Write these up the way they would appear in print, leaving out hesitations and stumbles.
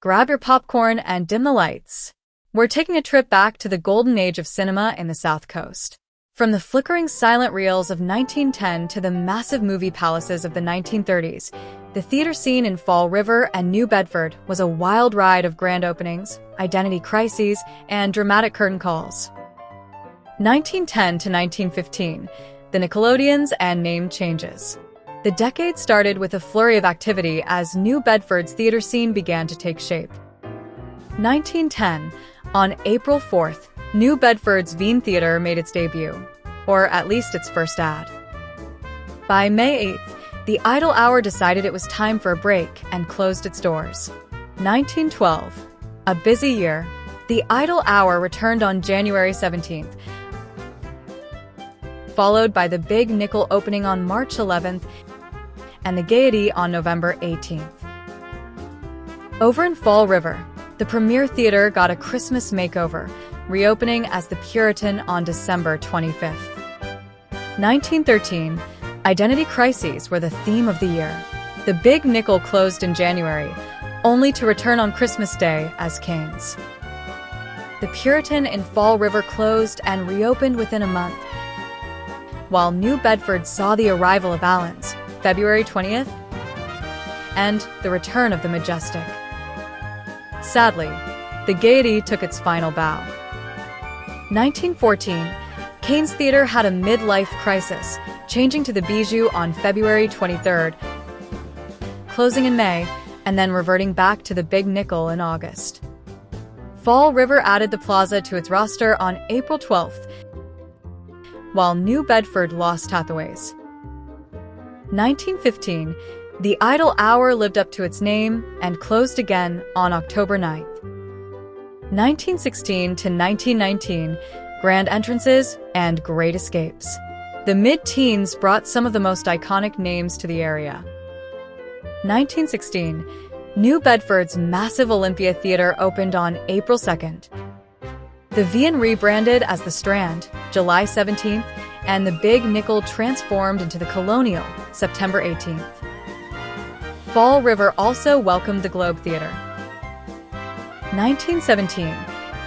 Grab your popcorn and dim the lights. We're taking a trip back to the golden age of cinema in the South Coast. From the flickering silent reels of 1910 to the massive movie palaces of the 1930s, the theater scene in Fall River and New Bedford was a wild ride of grand openings, identity crises, and dramatic curtain calls. 1910 to 1915, the Nickelodeons and name changes. The decade started with a flurry of activity as New Bedford's theater scene began to take shape. 1910, on April 4th, New Bedford's Veen Theatre made its debut, or at least its first ad. By May 8th, the Idle Hour decided it was time for a break and closed its doors. 1912, a busy year, the Idle Hour returned on January 17th, followed by the Big Nickel opening on March 11th and the Gaiety on November 18th. Over in Fall River, the Premier Theatre got a Christmas makeover, reopening as the Puritan on December 25th. 1913, identity crises were the theme of the year. The Big Nickel closed in January, only to return on Christmas Day as Cain's. The Puritan in Fall River closed and reopened within a month, while New Bedford saw the arrival of Allen's, February 20th, and the return of the Majestic. Sadly, the Gaiety took its final bow. 1914, Cain's Theatre had a midlife crisis, changing to the Bijou on February 23rd, closing in May, and then reverting back to the Big Nickel in August. Fall River added the Plaza to its roster on April 12th, while New Bedford lost Hathaway's. 1915, the Idle Hour lived up to its name and closed again on October 9th. 1916 to 1919, grand entrances and great escapes. The mid-teens brought some of the most iconic names to the area. 1916, New Bedford's massive Olympia Theatre opened on April 2nd. The Veen rebranded as the Strand, July 17th, and the Big Nickel transformed into the Colonial, September 18th. Fall River also welcomed the Globe Theatre. 1917,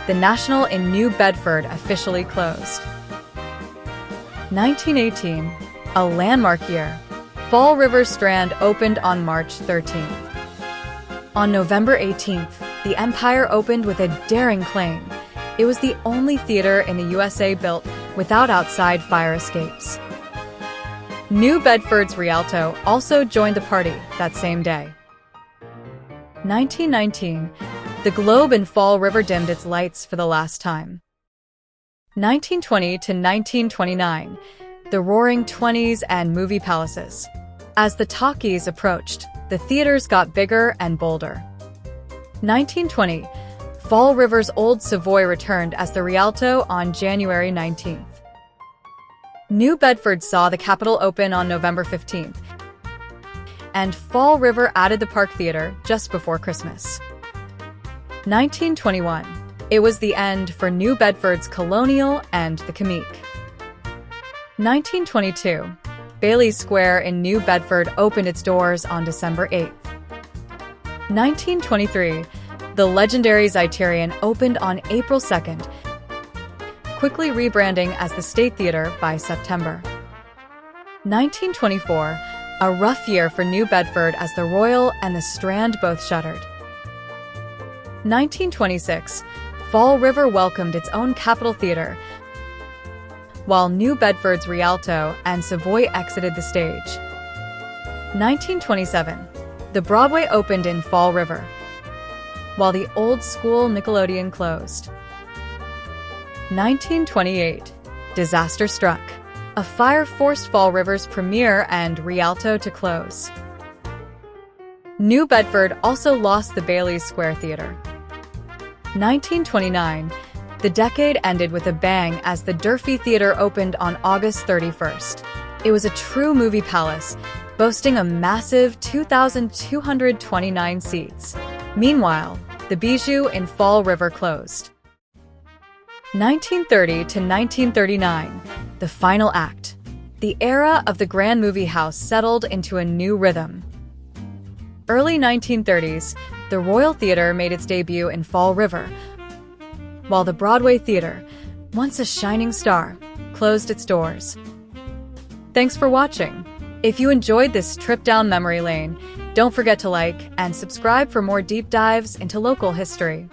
the National in New Bedford officially closed. 1918, a landmark year, Fall River Strand opened on March 13th. On November 18th, the Empire opened with a daring claim. It was the only theater in the USA built without outside fire escapes. New Bedford's Rialto also joined the party that same day. 1919, the Globe in Fall River dimmed its lights for the last time. 1920 to 1929, the Roaring Twenties and movie palaces. As the talkies approached, the theaters got bigger and bolder. 1920, Fall River's Old Savoy returned as the Rialto on January 19th. New Bedford saw the Capitol open on November 15th, and Fall River added the Park Theatre just before Christmas. 1921, it was the end for New Bedford's Colonial and the Comique. 1922, Bailey Square in New Bedford opened its doors on December 8th. 1923, the legendary Zeiterion opened on April 2nd, quickly rebranding as the State Theatre by September. 1924, a rough year for New Bedford as the Royal and the Strand both shuttered. 1926, Fall River welcomed its own Capitol Theatre, while New Bedford's Rialto and Savoy exited the stage. 1927, the Broadway opened in Fall River, while the old school Nickelodeon closed. 1928, disaster struck. A fire forced Fall River's premiere and Rialto to close. New Bedford also lost the Bailey Square Theatre. 1929, the decade ended with a bang as the Durfee Theatre opened on August 31st. It was a true movie palace, boasting a massive 2,229 seats. Meanwhile, the Bijou in Fall River closed. 1930 to 1939, the final act. The era of the Grand Movie House settled into a new rhythm. Early 1930s, the Royal Theatre made its debut in Fall River, while the Broadway Theatre, once a shining star, closed its doors. Thanks for watching. If you enjoyed this trip down memory lane, don't forget to like and subscribe for more deep dives into local history.